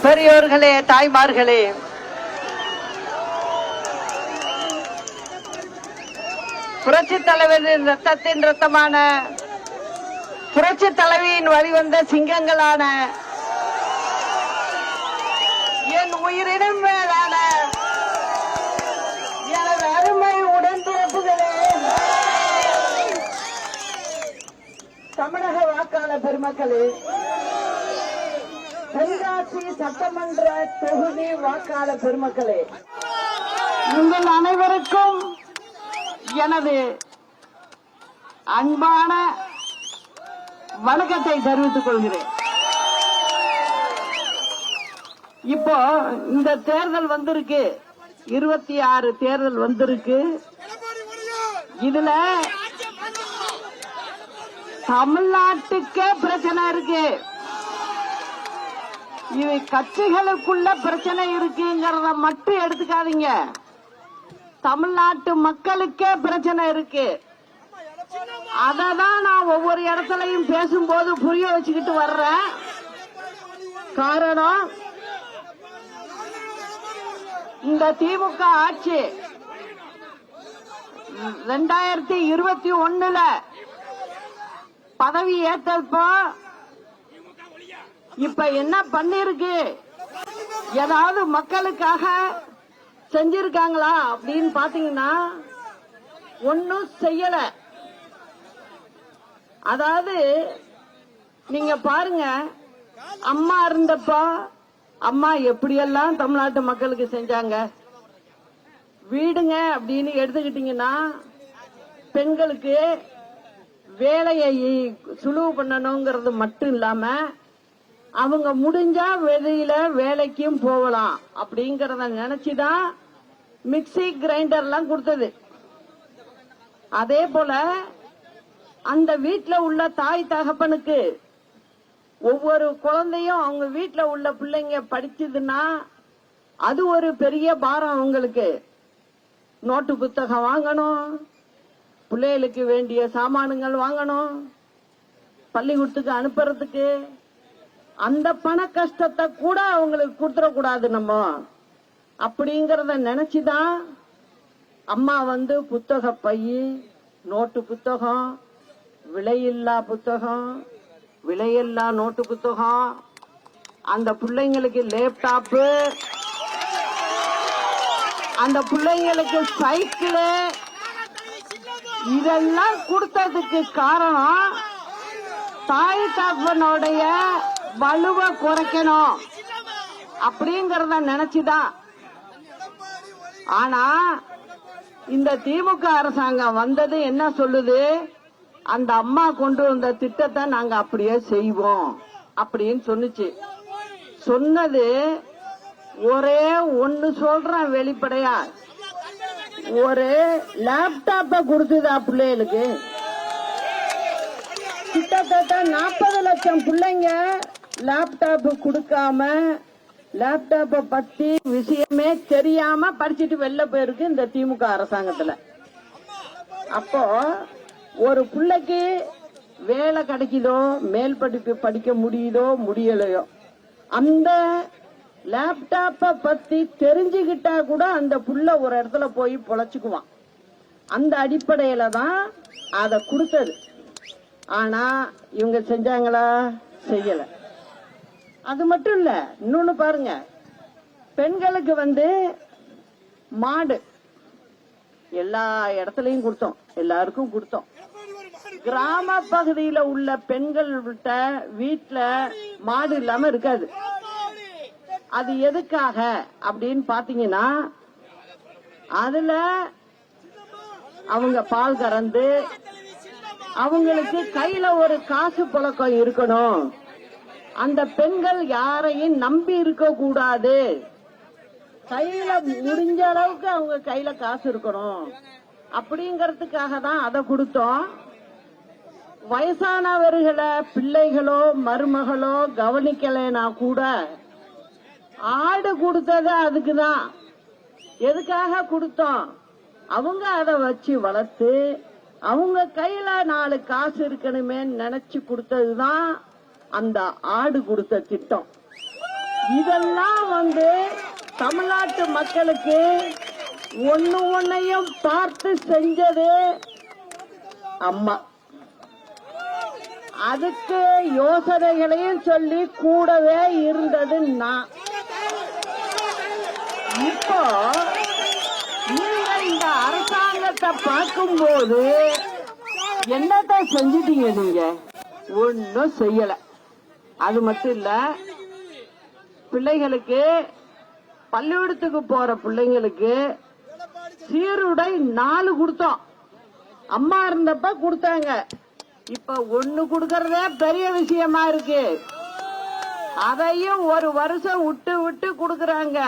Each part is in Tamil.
பெரியோர்களே, தாய்மார்களே, புரட்சி தலைவரின் ரத்தத்தின் ரத்தமான புரட்சி தலைவியின் வழிவந்த சிங்கங்களான என் உயிரினும் மேலான எனது அருமை உடன்பிறப்புகளே, தமிழக வாக்காளர் பெருமக்களே, தென்காசி சட்டமன்ற தொகுதி வாக்காளர் பெருமக்களே, உங்கள் அனைவருக்கும் எனது அன்பான வணக்கத்தை தெரிவித்துக் கொள்கிறேன். இப்போ இந்த தேர்தல் வந்திருக்கு, 26 தேர்தல் வந்திருக்கு. இதுல தமிழ்நாட்டுக்கே பிரச்சனை இருக்கு. இது கட்சிகளுக்குள்ள பிரச்சனை இருக்குங்கிறத மட்டும் எடுத்துக்காதீங்க. தமிழ்நாட்டு மக்களுக்கே பிரச்சனை இருக்கு. அததான் நான் ஒவ்வொரு இடத்துலயும் பேசும்போது புரிய வச்சுக்கிட்டு வர்றேன். காரணம், இந்த திமுக ஆட்சி 2021 பதவி ஏற்றப்போ இப்ப என்ன பண்ணிருக்கு, ஏதாவது மக்களுக்காக செஞ்சிருக்காங்களா அப்படின்னு பாத்தீங்கன்னா ஒன்னும் செய்யல. அதாவது நீங்க பாருங்க, அம்மா இருந்தப்ப அம்மா எப்படியெல்லாம் தமிழ்நாட்டு மக்களுக்கு செஞ்சாங்க. வீடுங்க அப்படின்னு எடுத்துக்கிட்டீங்கன்னா பெண்களுக்கு வேலையை சுலுவு பண்ணணுங்கிறது மட்டும் இல்லாம அவங்க முடிஞ்சா வெளியில வேலைக்கும் போகலாம் அப்படிங்கறத நினைச்சுதான் மிக்சி கிரைண்டர் எல்லாம் கொடுத்தது. அதே போல அந்த வீட்டுல உள்ள தாய் தகப்பனுக்கு ஒவ்வொரு குழந்தையும் அவங்க வீட்டுல உள்ள பிள்ளைங்க படிச்சதுன்னா அது ஒரு பெரிய பாரம். அவங்களுக்கு நோட்டு புத்தகம் வாங்கணும், பிள்ளைகளுக்கு வேண்டிய சாமானுங்கள் வாங்கணும், பள்ளிக்கூடத்துக்கு அனுப்புறதுக்கு. அந்த பண கஷ்டத்தை கூட அவங்களுக்கு கொடுத்துடக்கூடாது நம்ம அப்படிங்கறத நினைச்சுதான் அம்மா புத்தக பை, நோட்டு புத்தகம், விலையில்லா புத்தகம், விலையில்லா நோட்டு புத்தகம், அந்த பிள்ளைங்களுக்கு லேப்டாப்பு, அந்த பிள்ளைங்களுக்கு சைக்கிள், இதெல்லாம் கொடுத்ததுக்கு காரணம் தாய் தகப்பனுடைய வலுவை குறைக்கணும் அப்படிங்கறத நினைச்சுதான். ஆனா இந்த திமுக அரசாங்கம் வந்தது என்ன சொல்லுது, அந்த அம்மா கொண்டு வந்த திட்டத்தை நாங்க அப்படியே செய்வோம் அப்படின்னு சொன்னுச்சு. சொன்னது ஒரே ஒன்னு சொல்றேன் வெளிப்படையா, ஒரு லேப்டாப்ப கொடுத்துதா பிள்ளைகளுக்கு. கிட்டத்தட்ட 40 லட்சம் பிள்ளைங்க லேப்டாப் கொடுக்காம, லேப்டாப்ப பத்தி விஷயமே தெரியாம படிச்சுட்டு வெளில போயிருக்கு இந்த திமுக அரசாங்கத்துல. அப்போ ஒரு பிள்ளைக்கு வேலை கிடைக்குதோ, மேல் படிப்பு படிக்க முடியுதோ முடியலையோ, அந்த லேப்டாப்ப பத்தி தெரிஞ்சுக்கிட்டா கூட அந்த புள்ள ஒரு இடத்துல போய் பொழைச்சுக்குவான். அந்த அடிப்படையில தான் அதை கொடுத்தது. ஆனா இவங்க செஞ்சாங்களா? செய்யல. அது மட்டும் இல்ல, இன்னொன்னு பாருங்க, பெண்களுக்கு மாடு எல்லா இடத்துலயும் கொடுத்தோம், எல்லாருக்கும் கொடுத்தோம். கிராம பகுதியில உள்ள பெண்கள் வீட்டுல மாடு இல்லாம இருக்காது. அது எதுக்காக அப்படின்னு பாத்தீங்கன்னா, அதுல அவங்க பால் கறந்து அவங்களுக்கு கையில ஒரு காசு புழக்கம் இருக்கணும். அந்த பெண்கள் யாரையும் நம்பி இருக்க கூடாது, கையில முடிஞ்ச அளவுக்கு அவங்க கையில காசு இருக்கணும் அப்படிங்கறதுக்காக தான் அதை கொடுத்தோம். வயசானவர்களை பிள்ளைகளோ மருமகளோ கவனிக்கலைனா கூட ஆடு கொடுத்தது அதுக்குதான். எதுக்காக கொடுத்தோம்? அவங்க அதை வச்சு வளர்த்து அவங்க கையில 4 காசு இருக்கணுமே நினைச்சு கொடுத்ததுதான் அந்த ஆடு கொடுத்த திட்டம். இதெல்லாம் தமிழ்நாட்டு மக்களுக்கு ஒன்னையும் பார்த்து செஞ்சது அம்மா. அதுக்கு யோசனைகளையும் சொல்லி கூடவே இருந்தது நான். இப்போ நீங்க இந்த அரசாங்கத்தை பார்க்கும்போது என்னத்தை செஞ்சிட்டீங்க? நீங்க ஒன்னும் செய்யல. அது மட்டும் இல்ல, பிள்ளைகளுக்கு பள்ளிக்கூடத்துக்கு போற பிள்ளைங்களுக்கு சீருடை 4 கொடுத்தோம். அம்மா இருந்தப்ப கொடுத்தாங்க. இப்ப 1 கொடுக்கறதே பெரிய விஷயமா இருக்கு. அதையும் ஒரு வருஷம் விட்டு விட்டு கொடுக்கறாங்க.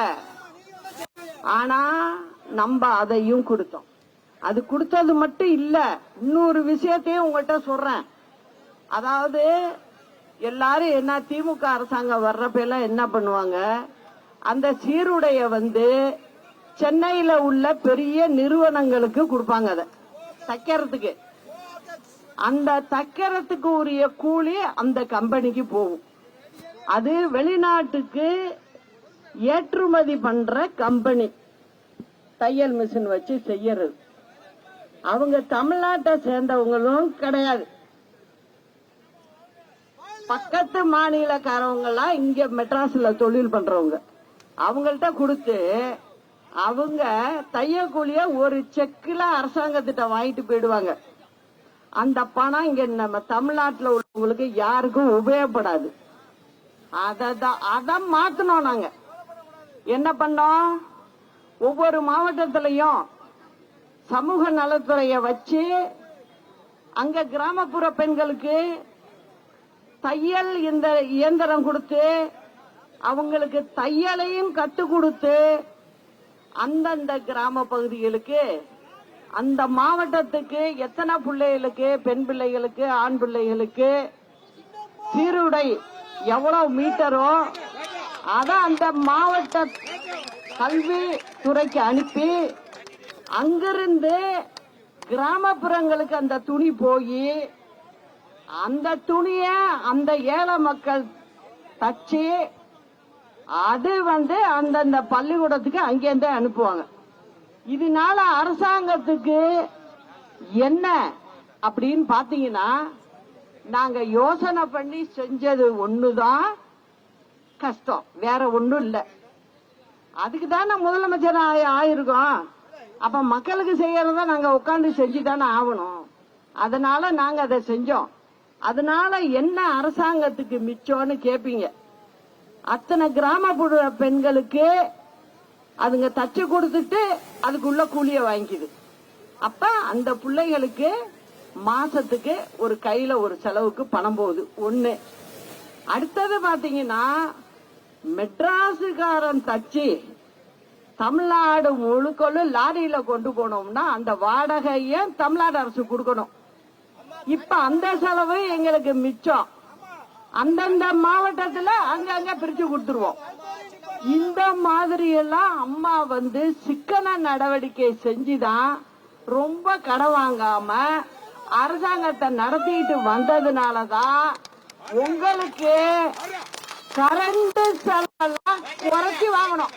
ஆனா நம்ம அதையும் கொடுத்தோம். அது கொடுத்தது மட்டும் இல்ல, இன்னொரு விஷயத்தையும் உங்கள்கிட்ட சொல்றேன். அதாவது எல்லாரும் என்ன, திமுக அரசாங்கம் வர்றப்ப எல்லாம் என்ன பண்ணுவாங்க, அந்த சீருடைய சென்னையில உள்ள பெரிய நிறுவனங்களுக்கு கொடுப்பாங்க. அதை தைக்கிறதுக்கு, அந்த தைக்கிறதுக்கு உரிய கூலி அந்த கம்பெனிக்கு போகும். அது வெளிநாட்டுக்கு ஏற்றுமதி பண்ற கம்பெனி தையல் மிஷின் வச்சு செய்யறது. அவங்க தமிழ்நாட்டை சேர்ந்தவங்களும் கிடையாது. பக்கத்து மாநிலக்காரவங்க எல்லாம் இங்க மெட்ராஸ்ல தொழில் பண்றவங்க. அவங்கள்ட்ட கொடுத்து அவங்க தையக்கூலிய ஒரு செக்கில அரசாங்கத்திட்ட வாங்கிட்டு போயிடுவாங்க. அந்த பணம் இங்க நம்ம தமிழ்நாட்டில் உள்ளவங்களுக்கு யாருக்கும் உபயோகப்படாது. அத மாத்தணும். நாங்க என்ன பண்ணோம், ஒவ்வொரு மாவட்டத்திலையும் சமூக நலத்துறைய வச்சு அங்க கிராமப்புற பெண்களுக்கு தையல் இந்த இயந்திரம் கொடுத்து அவங்களுக்கு தையலையும் கத்து கொடுத்து அந்தந்த கிராம பகுதிகளுக்கு, அந்த மாவட்டத்துக்கு எத்தனை பிள்ளைகளுக்கு, பெண் பிள்ளைகளுக்கு, ஆண் பிள்ளைகளுக்கு சீருடை எவ்வளவு மீட்டரோ அத அந்த மாவட்ட கல்வி துறைக்கு அனுப்பி அங்கிருந்து கிராமப்புறங்களுக்கு அந்த துணி போய் அந்த துணிய அந்த ஏழை மக்கள் தச்சு அது அந்தந்த பள்ளிக்கூடத்துக்கு அங்கேருந்து அனுப்புவாங்க. இதனால அரசாங்கத்துக்கு என்ன அப்படின்னு பாத்தீங்கன்னா, நாங்க யோசனை பண்ணி செஞ்சது ஒண்ணுதான் கஷ்டம், வேற ஒண்ணும் இல்ல. அதுக்கு தானே முதலமைச்சர் ஆயிருக்கோம். அப்ப மக்களுக்கு செய்யறத நாங்க உட்காந்து செஞ்சுதானே ஆகணும். அதனால நாங்க அதை செஞ்சோம். அதனால என்ன அரசாங்கத்துக்கு மிச்சம்னு கேப்பீங்க. அத்தனை கிராமப்புற பெண்களுக்கு அதுங்க தச்சு கொடுத்துட்டு அதுக்குள்ள கூலிய வாங்கிக்குது. அப்ப அந்த பிள்ளைகளுக்கு மாசத்துக்கு ஒரு கையில ஒரு செலவுக்கு பணம் போகுது. ஒண்ணு. அடுத்தது பாத்தீங்கன்னா, மெட்ராஸுக்காரன் தச்சு தமிழ்நாடு முழுக்களும் லாரியில கொண்டு போனோம்னா அந்த வாடகையும் தமிழ்நாடு அரசு கொடுக்கணும். இப்ப அந்த செலவு எங்களுக்கு மிச்சம். அந்தந்த மாவட்டத்துல அங்கங்க பிரிச்சு கொடுத்துருவோம். இந்த மாதிரி எல்லாம் அம்மா சிக்கன நடவடிக்கை செஞ்சுதான் ரொம்ப கடன் வாங்காம அரசாங்கத்தை நடத்திட்டு வந்ததுனாலதான் உங்களுக்கு கரண்ட் செலவெல்லாம் குறைச்சி வாங்கணும்.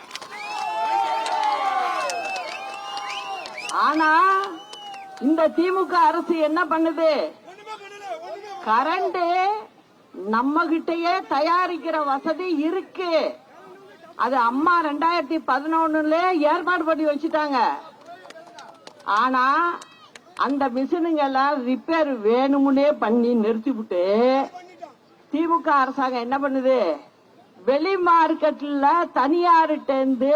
ஆனா இந்த திமுக அரசு என்ன பண்ணுது, கரண்ட் நம்ம கிட்டயே தயாரிக்கிற வசதி இருக்கு. அது அம்மா 2011 ஏற்பாடு பண்ணி வச்சுட்டாங்க. ஆனா அந்த மிஷினுங்க எல்லாம் ரிப்பேர் வேணும்னே பண்ணி நிறுத்திவிட்டு திமுக அரசாங்கம் என்ன பண்ணுது, வெளி மார்க்கெட்ல தனியார்கிட்ட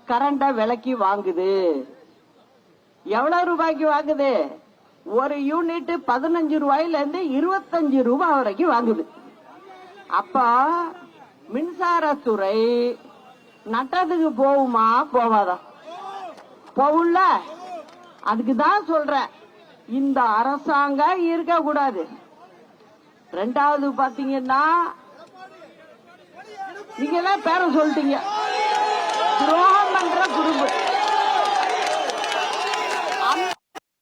கரண்ட விலைக்கு வாங்குது. எவ்வளவு ரூபாய்க்கு வாங்குது? ஒரு யூனிட் 15 ரூபாயில இருந்து 25 ரூபாய் வரைக்கும் வாங்குது. அப்ப மின்சாரத்துறை நட்டத்துக்கு போகுமா போவாதா? போகும்ல. அதுக்குதான் சொல்றேன், இந்த அரசாங்கம் இருக்க கூடாது. ரெண்டாவது பாத்தீங்கன்னா, நீங்க எல்லாம் பேர சொல்லிட்டீங்க, துரோகம் பண்ற குரூப்.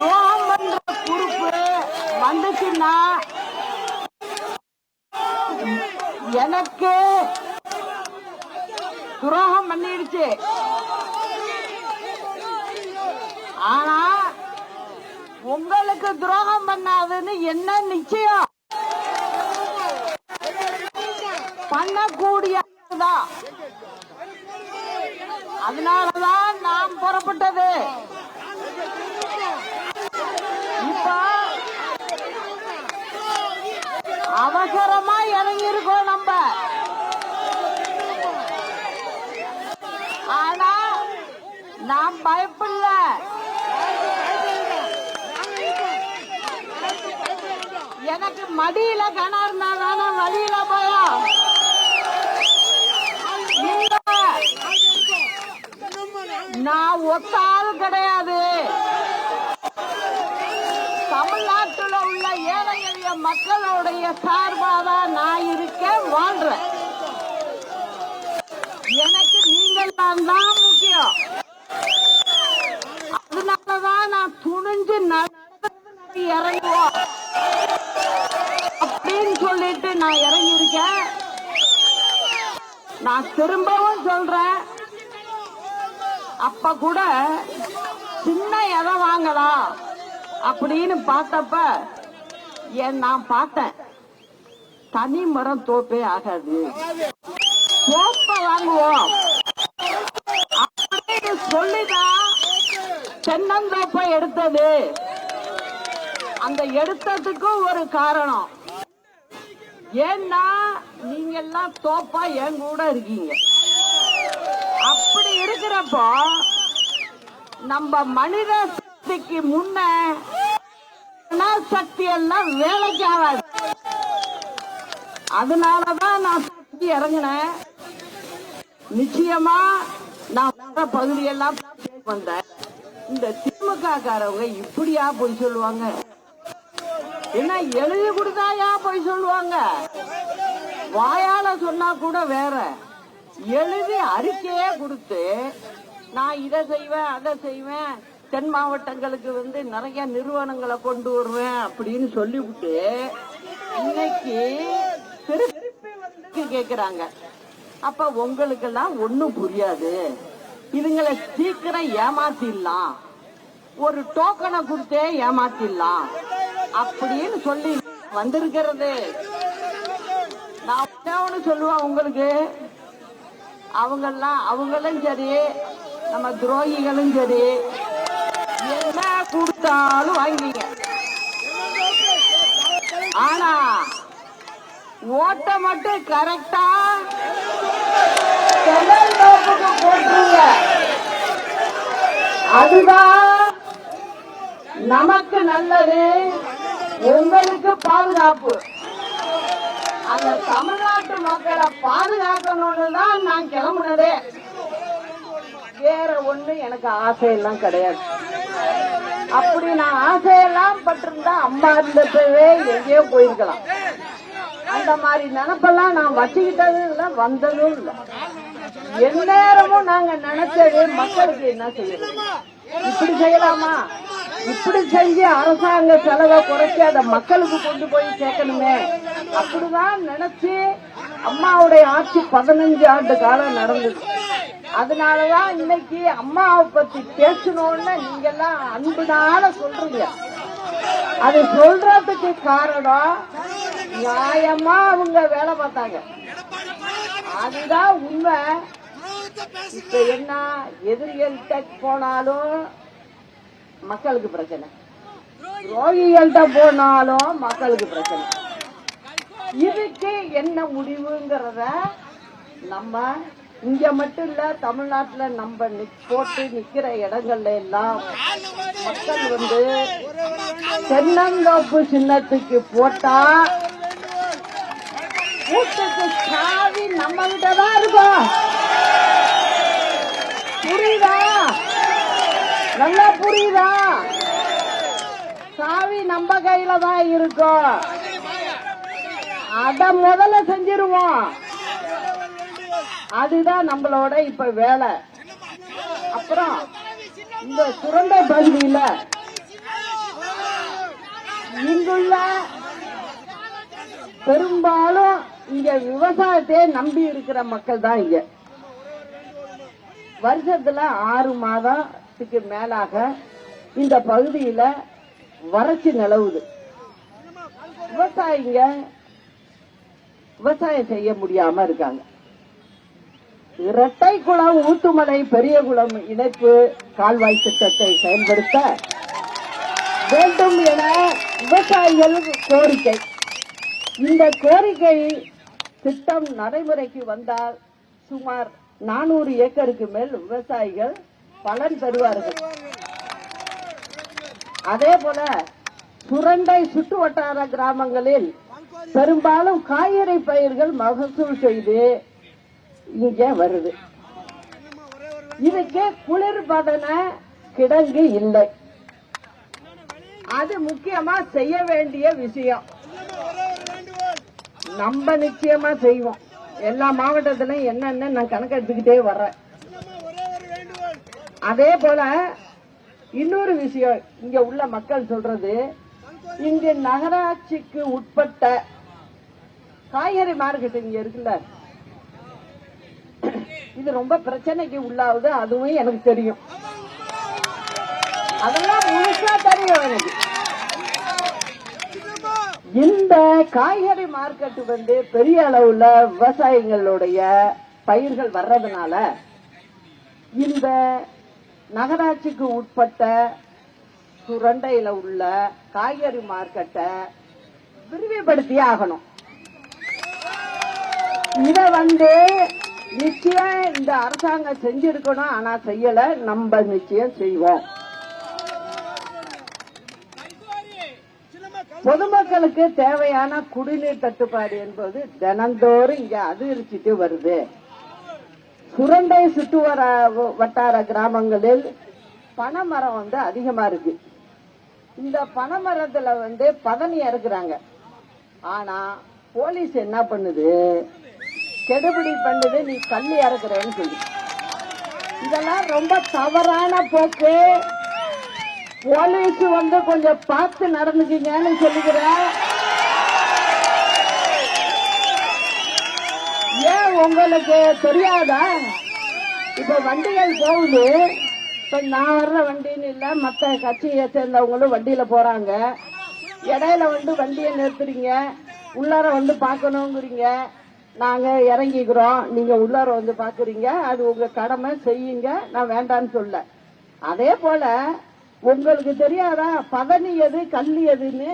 துரோகம் பண்ற குரூப் வந்துச்சுன்னா எனக்கு துரோகம் பண்ணிடுச்சு. ஆனா உங்களுக்கு துரோகம் பண்ணாதுன்னு என்ன நிச்சயம்? பண்ணக்கூடிய அதனாலதான் நாம் புறப்பட்டது. இப்ப அவசரமா இறங்கி இருக்கோம் நம்ம. ஆனா நாம் பயப்படல. எனக்கு மடியில கணா இருந்தாதான வழியில போயா. நான் ஒத்தாள் கிடையாது. தமிழ்நாட்டில் உள்ள ஏழை எளிய மக்களுடைய சார்பாதான் நான் இருக்கேன், வாழ்றேன். எனக்கு நீங்கள் தான் முக்கியம். அதனாலதான் நான் துணிஞ்சு இறங்குவோம் அப்படின்னு சொல்லிட்டு நான் இறங்கியிருக்கேன். நான் திரும்பவும் சொல்றேன், அப்ப கூட சின்ன எதை வாங்கலாம் அப்படின்னு பார்த்தப்ப நான் பார்த்தேன், தனி மரம் தோப்பே ஆகாது, தோப்ப வாங்குவோம் அப்படின்னு சொல்லிதான் தென்னந்தோப்பை எடுத்தது. அந்த எடுத்ததுக்கும் ஒரு காரணம். ஏன்னா நீங்க எல்லாம் தோப்பா என் கூட இருக்கீங்க. அப்படி இருக்கிறப்போ நம்ம மனித சக்திக்கு முன்ன சக்தி எல்லாம் வேலைக்கு ஆகாது. அதனாலதான் நான் இறங்கினேன். நிச்சயமா நான் பகுதியெல்லாம் வந்தேன். இந்த திமுக காரவங்க இப்படியா போய் சொல்லுவாங்க? என்ன எழுதி கொடுத்தாயா போய் சொல்லுவாங்க? வாயால சொன்னா கூட வேற, எழுதி அறிக்கையே கொடுத்து நான் இதை செய்வேன் அதை செய்வேன், தென் மாவட்டங்களுக்கு நிறைய நிறுவனங்களை கொண்டு வருவேன் அப்படின்னு சொல்லிவிட்டு இன்னைக்கு திருப்பி கேக்குறாங்க. அப்ப உங்களுக்கு எல்லாம் ஒண்ணும் புரியாது, இதுங்களை சீக்கிரம் ஏமாத்திடலாம், ஒரு டோக்கனை கொடுத்தே ஏமாத்திடலாம் அப்படின்னு சொல்லி வந்திருக்கிறது. நான் ஒண்ணு சொல்லுவேன் உங்களுக்கு, அவங்களும் சரி நம்ம துரோகிகளும் சரி என்ன கொடுத்தாலும் வாங்கிங்க. ஆனா ஓட்ட மட்டும் கரெக்டா போட்டுருங்க. அதுதான் நமக்கு நல்லது, உங்களுக்கு பாதுகாப்பு. அந்த தமிழ்நாட்டு மக்களை பாதுகாக்கணும்னு தான் நான் கிளம்புனதே. வேற ஒண்ணு எனக்கு ஆசையெல்லாம் கிடையாது. அப்படி நான் ஆசையெல்லாம் பட்டிருந்தா அம்மா இருந்தப்பவே எங்கேயோ போயிருக்கலாம். அந்த மாதிரி நினைப்பெல்லாம் நான் வச்சுக்கிட்டதும் இல்லை, வந்ததும் இல்லை. எந்நேரமும் நாங்க நினைச்சது மக்களுக்கு என்ன செய்யணும், இப்படி செய்யலாமா, இப்படி செஞ்சு அரசாங்க செலவை குறைச்சி அதை மக்களுக்கு கொண்டு போய் சேர்க்கணுமே அப்படிதான் நினைச்சு அம்மாவுடைய ஆட்சி 15 ஆண்டு காலம் நடந்தது. அதனாலதான் இன்னைக்கு அம்மாவை பத்தி பேசணும்னு நீங்க எல்லாம் அன்புனால சொல்றீங்க. அது சொல்றதுக்கு காரணம் நியாயமா அவங்க வேலை பார்த்தாங்க, அதுதான் உண்மை. இப்ப என்ன எதிரிகள்கிட்ட போனாலும் மக்களுக்கு பிரச்சனை, துரோகிகள்கிட்ட போனாலும் மக்களுக்கு பிரச்சனை. இதுக்கு என்ன முடிவுங்கிறத நம்ம இங்க மட்டும் இல்ல, தமிழ்நாட்டுல நம்ம போட்டு நிக்கிற இடங்கள்ல எல்லாம் மக்கள் தென்னந்தோப்பு சின்னத்துக்கு போட்டா கூட்டுக்கு சாவி நம்ம கிட்டதான் இருக்கும். புரியுதா? நல்லா புரியுதா? சாவி நம்ம கையில தான் இருக்கும். அத முதல்ல செஞ்சிருவோம். அதுதான் நம்மளோட இப்ப வேலை. அப்புறம் இந்த சுரண்டை பகுதியில இங்குள்ள பெரும்பாலும் இங்க விவசாயத்தையே நம்பி இருக்கிற மக்கள் தான். இங்க வருஷத்துல 6 மாதத்துக்கு மேலாக இந்த பகுதியில வறட்சி நிலவுது. விவசாயம் செய்ய முடியாம இருக்காங்க. இரட்டை குளம் ஊத்துமலை பெரிய குளம் இணைப்பு கால்வாய் திட்டத்தை செயல்படுத்த வேண்டும் என விவசாயிகள் கோரிக்கை. இந்த கோரிக்கை திட்டம் நடைமுறைக்கு வந்தால் சுமார் 400 ஏக்கருக்கு மேல் விவசாயிகள் பலன் பெறுவார்கள். அதே போல சுரண்டை சுற்று வட்டார கிராமங்களில் பெரும்பாலும் காய்கறி பயிர்கள் மகசூல் செய்து இங்கே வருது. இதுக்கு குளிர்பதன கிடங்கு இல்லை. அது முக்கியமா செய்ய வேண்டிய விஷயம். நம்ம நிச்சயமா செய்வோம். எல்லா மாவட்டத்திலும் என்னன்னு நான் கணக்கெடுத்துக்கிட்டே வர்றேன். அதே போல இன்னொரு விஷயம், இங்க உள்ள மக்கள் சொல்றது, இங்கு நகராட்சிக்கு உட்பட்ட காய்கறி மார்க்கெட் இங்க இருக்குல்ல, இது ரொம்ப பிரச்சனைக்கு உள்ளாகுது. அதுவும் எனக்கு தெரியும். அதெல்லாம் முழுசா தெரியும் எனக்கு. இந்த காய்கறி மார்க்கெட் பெரிய அளவுல விவசாயிகளுடைய பயிர்கள் வர்றதுனால இந்த நகராட்சிக்கு உட்பட்ட சுரண்டையில உள்ள காய்கறி மார்க்கெட்டை விரிவுபடுத்தியே ஆகணும். இத நிச்சயம் இந்த அரசாங்கம் செஞ்சிருக்கணும். ஆனா செய்யல. நம்ம நிச்சயம் செய்வோம். பொதுமக்களுக்கு தேவையான குடிநீர் தட்டுப்பாடு என்பது தினந்தோறும் இங்க அதிகரிச்சுட்டு வருது. சுரண்டை சுற்று வட்டார கிராமங்களில் பனைமரம் அதிகமா இருக்கு. இந்த பனைமரத்துல பதனி இறக்குறாங்க. ஆனா போலீஸ் என்ன பண்ணுது, கெடுபிடி பண்ணுது, நீ கல்லு இறக்குறேன்னு சொல்லி. இதெல்லாம் ரொம்ப தவறான போக்கு. போலீஸ் கொஞ்சம் பார்த்து நடந்துக்கீங்கன்னு சொல்லுகிறேன். ஏன் உங்களுக்கு தெரியாதா? இப்ப வண்டிகள் போகுது. இப்ப நான் வர்ற வண்டின்னு இல்ல, மத்த கட்சியை சேர்ந்தவங்களும் வண்டியில போறாங்க. இடையில வண்டியை நிறுத்துறீங்க. உள்ளார பாக்கணுங்கிறீங்க. நாங்க இறங்கிக்கிறோம், நீங்க உள்ளார பாக்குறீங்க. அது உங்க கடமை, செய்யுங்க. நான் வேண்டான்னு சொல்ல. அதே போல உங்களுக்கு தெரியாதா பதனி எது கல்லு எதுன்னு?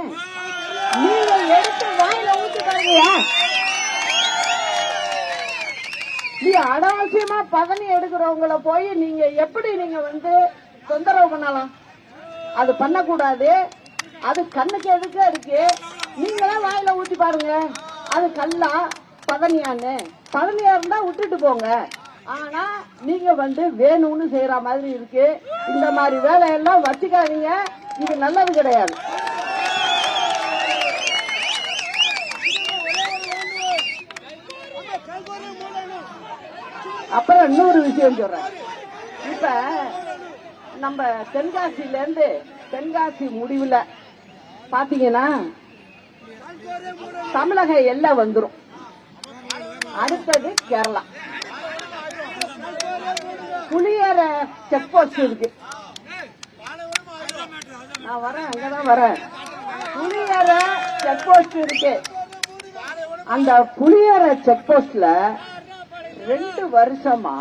நீங்க எடுத்து வாயில ஊத்தி பாருங்க. நீ அனாவசியமா பதனி எடுக்கிறவங்கள போய் நீங்க எப்படி தொந்தரவு பண்ணலாம்? அது பண்ணக்கூடாது. அது கண்ணுக்கு எதுக்கு இருக்கு. நீங்களே வாயில ஊத்தி பாருங்க. அது கல்லா பதனியான்னு. பதனியா இருந்தா விட்டுட்டு போங்க. ஆனா நீங்க வேணும்னு செய்யற மாதிரி இருக்கு. இந்த மாதிரி வேலையெல்லாம் வச்சுக்காதீங்க. இது நல்லது கிடையாது. அப்புறம் இன்னொரு விஷயம் சொல்றேன். இப்ப நம்ம தென்காசியில இருந்து தென்காசி முடிவுல பாத்தீங்கன்னா தமிழக எல்லை வந்துரும். அடுத்தது கேரளா. புளியர செக் போஸ்ட் இருக்கு. நான் வரேன், அங்கதான் வரேன். புளியர செக் போஸ்ட் இருக்கு. அந்த புளியர செக் போஸ்ட்ல 2 வருஷமா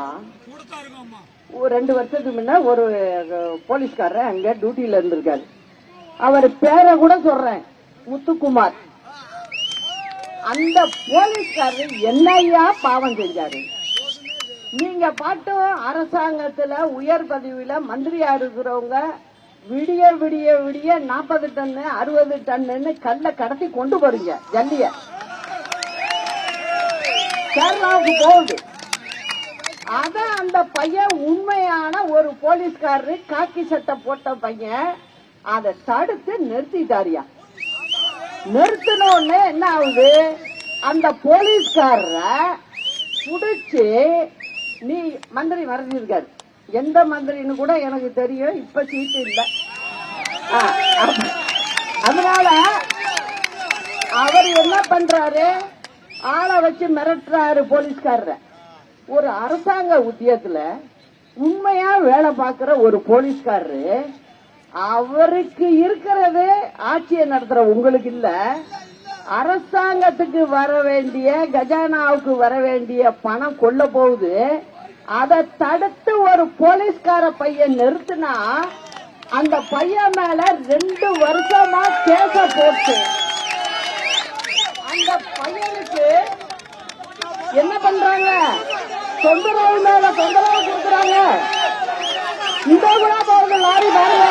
2 வருஷத்துக்கு முன்ன ஒரு போலீஸ்காரர் அங்க டியூட்டியில இருந்திருக்காரு. அவர் பேரை கூட சொல்றேன், முத்துக்குமார். அந்த போலீஸ்காரர் என்னையா பாவம் செஞ்சாரு? நீங்க பாட்டும் அரசாங்கத்துல உயர் பதவியில மந்திரியா இருக்கிறவங்க விடிய விடிய விடிய 40 டன்னு 60 டன்னு கல்ல கடத்தி கொண்டு போறீங்க. ஜல்லிய கேரளாவுக்கு போகுது. அத அந்த பையன் உண்மையான ஒரு போலீஸ்காரரு, காக்கி சட்டை போட்ட பையன், அதை தடுத்து நிறுத்திட்டாரியா. நிறுத்தின உடனே என்ன ஆகுது, அந்த போலீஸ்காரர புடிச்சு, நீ மந்திரி மறைஞ்சிருக்காரு. எந்த மந்திரின்னு கூட எனக்கு தெரியும். இப்ப சீட்டு இல்ல. அதனால அவர் என்ன பண்றாரு, ஆளை வச்சு மிரட்டுறாரு போலீஸ்காரர. ஒரு அரசாங்க உத்தியோகத்துல உண்மையா வேலை பார்க்கிற ஒரு போலீஸ்காரரு அவருக்கு இருக்கிறது ஆட்சியை நடத்துற உங்களுக்கு இல்ல, அரசாங்கத்துக்கு வர வேண்டிய கஜானாவுக்கு வர வேண்டிய பணம் கொள்ள போகுது. அதை தடுத்து ஒரு போலீஸ்கார பையன் நிறுத்தினா அந்த பையன் மேல 2 வருஷமா கேச போட்டு அந்த பையனுக்கு என்ன பண்றாங்க, தொந்தரவு மேல தொந்தரவு கொடுக்குறாங்க. இந்த கூட போகுது லாரி பாருங்க,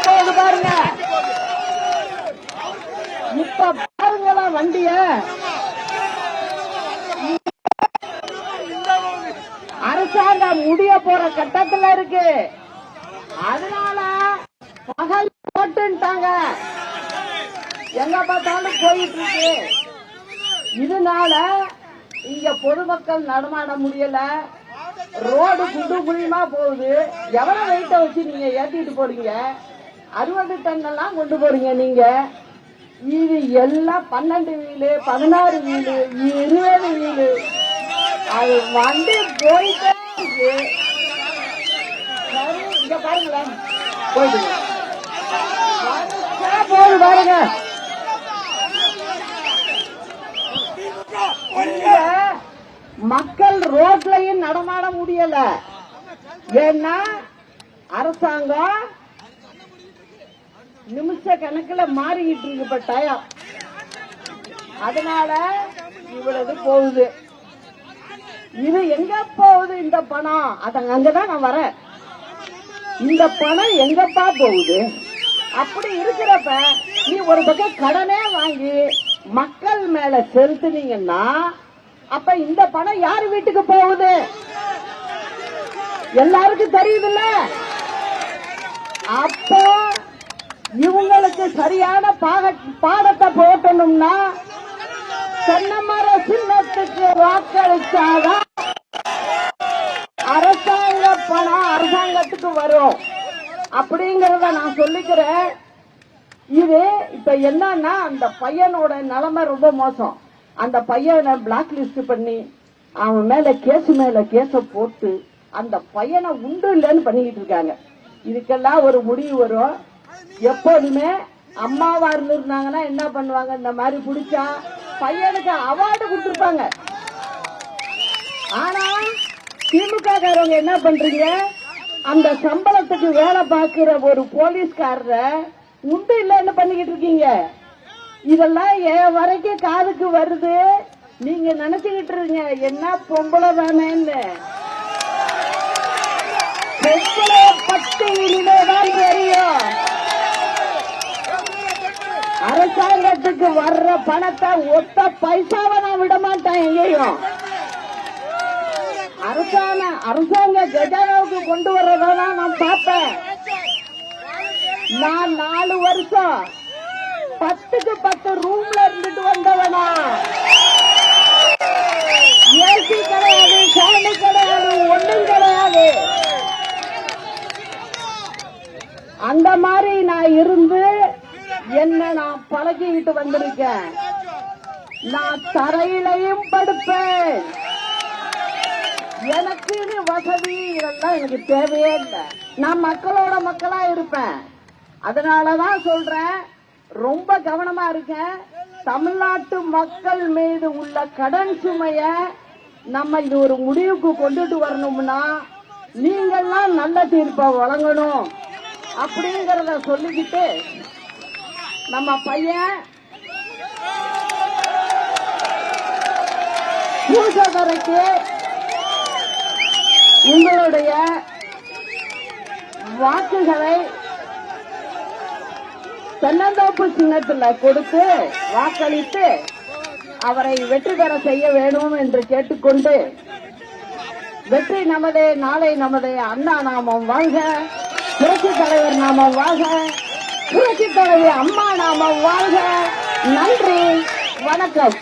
போகுது பாருங்க. இப்ப பாருங்களா வண்டிய, அரசாங்கம் முடிய போற கட்டத்துல இருக்கு. அதனால பகல் போட்டுட்டாங்க, எங்க பார்த்தாலும் போயிட்டு இருக்கு. இதனால இங்க பொதுமக்கள் நடமாட முடியல, ரோடு குண்டு குழியுமா போகுது. எவ்வளவு வெயிட்ட வச்சு நீங்க ஏத்திட்டு போறீங்க? 60 டன் எல்லாம் கொண்டு போறீங்க நீங்க. இது எல்லாம் 12 வீலு, 16 வீலு, 20 வீலு, அது வண்டி போயிட்டே இருக்கு. இங்க பாருங்களேன், போயிட்டு போகுது பாருங்க. மக்கள் ரோட்லயும் நடமாட முடியல. ஏன்னா அரசாங்கம் நிமிஷ கணக்குல மாறிக்கிட்டு இருக்கு இப்ப டயம். அதனால இவ்வளவு போகுது. இது எங்க போகுது இந்த பணம்? அங்கதான் நான் வரேன். இந்த பணம் எங்கப்பா போகுது? அப்படி இருக்கிறப்ப நீ ஒரு பக்கம் கடனே வாங்கி மக்கள் மேல செலுத்தினீங்கன்னா அப்ப இந்த பணம் யாரு வீட்டுக்கு போகுது? எல்லாருக்கும் தெரியுதுல்ல. அப்போ இவங்களுக்கு சரியான பாடத்தை போட்டணும்னா தென்னமர சின்னத்துக்கு வாக்களிச்சாதான் அரசாங்க பணம் அரசாங்கத்துக்கு வரும் அப்படிங்கறத நான் சொல்லிக்கிறேன். இது இப்ப என்னன்னா அந்த பையனோட நிலைமை ரொம்ப மோசம். அந்த பையனை பிளாக் லிஸ்ட் பண்ணி அவன் மேல கேஸ போட்டு அந்த பையனை உண்டு இல்லைன்னு பண்ணிக்கிட்டு இருக்காங்க. இதுக்கெல்லாம் ஒரு முடிவு வரும். எப்போதுமே அம்மாவா இருந்திருந்தாங்கன்னா என்ன பண்ணுவாங்க, இந்த மாதிரி பிடிச்சா பையனுக்கு அவார்டு கொடுத்திருப்பாங்க. ஆனா திமுக காரவங்க என்ன பண்றீங்க, அந்த சம்பளத்துக்கு வேலை பார்க்கிற ஒரு போலீஸ்காரர உண்டு இல்லைன்னு பண்ணிக்கிட்டு இருக்கீங்க. இதெல்லாம் ஏன் வரைக்கும் காதுக்கு வருது. நீங்க நினைச்சுக்கிட்டு இருக்கீங்க என்ன பொம்பளை தானேன்னு. பொம்பளை பட்டு இனிமேதான் தெரியும். அரசாங்கத்துக்கு வர்ற பணத்தை ஒத்த பைசாவை நான் விட மாட்டேன் எங்கேயும். அரசாங்க கஜானாவுக்கு கொண்டு வர்றதான் நான் பார்ப்பேன். நான் 4 வருஷம் 10க்கு 10 ரூம்ல இருந்துட்டு வந்தவனா. ஏசி கிடையாது, ஃபேனு கிடையாது, ஒண்ணும் கிடையாது. அந்த மாதிரி நான் இருந்து என்ன நான் பழகிட்டு வந்திருக்கேன். நான் தரையிலையும் படுப்பேன். எனக்கு வசதி இதெல்லாம் எனக்கு தேவையே இல்லை. நான் மக்களோட மக்களா இருப்பேன். அதனாலதான் சொல்றேன், ரொம்ப கவனமா இருக்கேன். தமிழ்நாட்டு மக்கள் மீது உள்ள கடன் சுமைய நம்ம இது ஒரு முடிவுக்கு கொண்டுட்டு வரணும்னா நீங்கெல்லாம் நல்ல தீர்ப்பை வழங்கணும் அப்படிங்கறத சொல்லிக்கிட்டு நம்ம பையன் பூசகரைக்கு உங்களுடைய வாக்குகளை தென்னந்தோப்பு சின்னத்தில் கொடுத்து வாக்களித்து அவரை வெற்றி பெற செய்ய வேண்டும் என்று கேட்டுக்கொண்டு, வெற்றி நமதே, நாளை நமதே, அண்ணா நாமம் வாழ்க, புரட்சி தலைவர் நாமம் வாழ்க, புரட்சி தலைவி அம்மா நாமம் வாழ்க. நன்றி, வணக்கம்.